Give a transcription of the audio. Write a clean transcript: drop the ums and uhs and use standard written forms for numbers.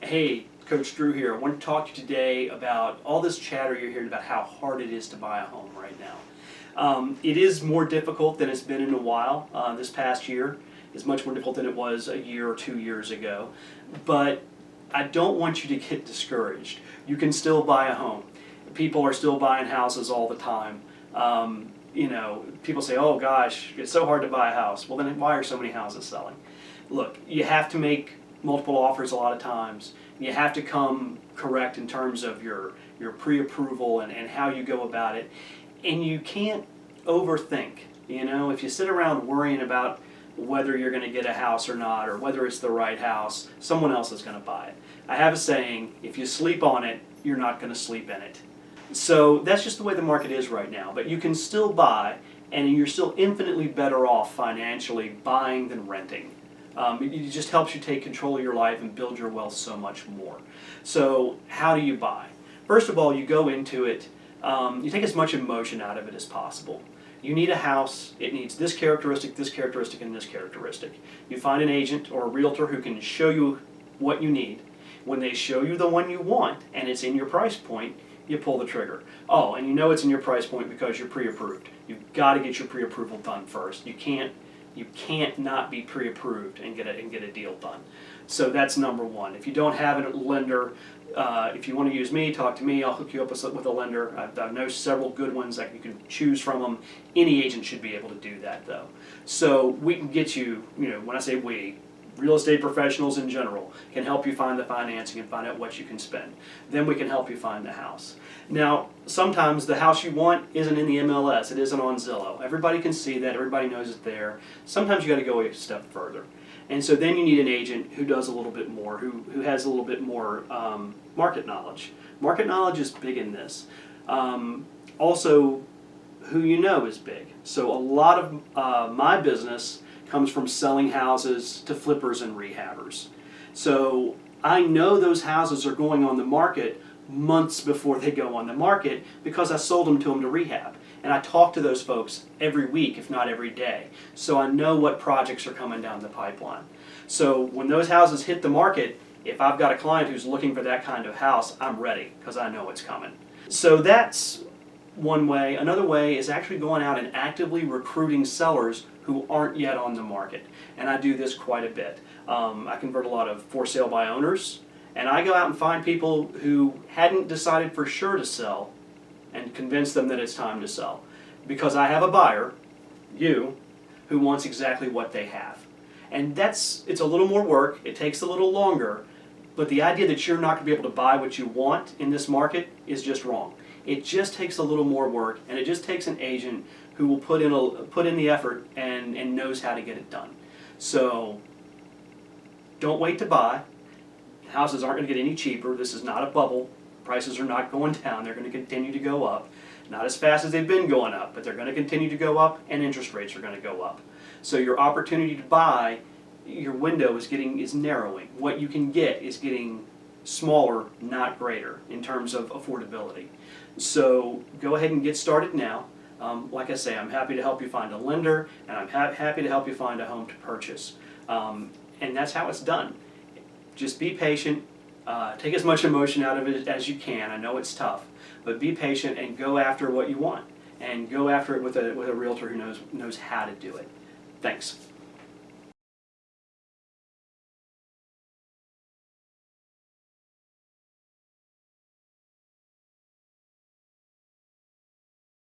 Hey, Coach Drew here. I want to talk to you today about all this chatter you're hearing about how hard it is to buy a home right now. It is more difficult than it's been in a while. This past year is much more difficult than it was a year or 2 years ago. But I don't want you to get discouraged. You can still buy a home. People are still buying houses all the time. People say, oh gosh, it's so hard to buy a house. Well, then why are so many houses selling? Look, you have to make multiple offers a lot of times. You have to come correct in terms of your pre-approval and how you go about it. And you can't overthink. If you sit around worrying about whether you're going to get a house or not, or whether it's the right house, someone else is going to buy it. I have a saying, if you sleep on it, you're not going to sleep in it. So that's just the way the market is right now. But you can still buy, and you're still infinitely better off financially buying than renting. It just helps you take control of your life and build your wealth so much more. So how do you buy? First of all, you go into it, you take as much emotion out of it as possible. You need a house, it needs this characteristic, and this characteristic. You find an agent or a realtor who can show you what you need. When they show you the one you want and it's in your price point, you pull the trigger. Oh, and you know it's in your price point because you're pre-approved. You've got to get your pre-approval done first. You can't not be pre-approved and get a deal done. So that's number one. If you don't have a lender, if you want to use me, talk to me. I'll hook you up with a lender. I know several good ones that you can choose from them. Any agent should be able to do that though. So we can get you, when I say we, real estate professionals in general can help you find the financing and find out what you can spend. Then we can help you find the house. Now, sometimes the house you want isn't in the MLS, it isn't on Zillow. Everybody can see that, everybody knows it's there. Sometimes you got to go a step further. And so then you need an agent who does a little bit more, who has a little bit more market knowledge. Market knowledge is big in this. Also, who you know is big. So a lot of my business comes from selling houses to flippers and rehabbers. So I know those houses are going on the market months before they go on the market because I sold them to rehab. And I talk to those folks every week, if not every day. So I know what projects are coming down the pipeline. So when those houses hit the market, if I've got a client who's looking for that kind of house, I'm ready because I know it's coming. So that's one way. Another way is actually going out and actively recruiting sellers who aren't yet on the market. And I do this quite a bit. I convert a lot of for sale by owners, and I go out and find people who hadn't decided for sure to sell and convince them that it's time to sell. Because I have a buyer, you, who wants exactly what they have. And it's a little more work, it takes a little longer, but the idea that you're not going to be able to buy what you want in this market is just wrong. It just takes a little more work, and it just takes an agent who will put in the effort and knows how to get it done. So don't wait to buy. Houses aren't going to get any cheaper. This is not a bubble. Prices are not going down. They're going to continue to go up. Not as fast as they've been going up, but they're going to continue to go up, and interest rates are going to go up. So your opportunity to buy, your window is narrowing. What you can get is getting smaller, not greater, in terms of affordability. So go ahead and get started now. Like I say, I'm happy to help you find a lender, and I'm happy to help you find a home to purchase. And that's how it's done. Just be patient. Take as much emotion out of it as you can. I know it's tough, but be patient and go after what you want. And go after it with a realtor who knows how to do it. Thanks.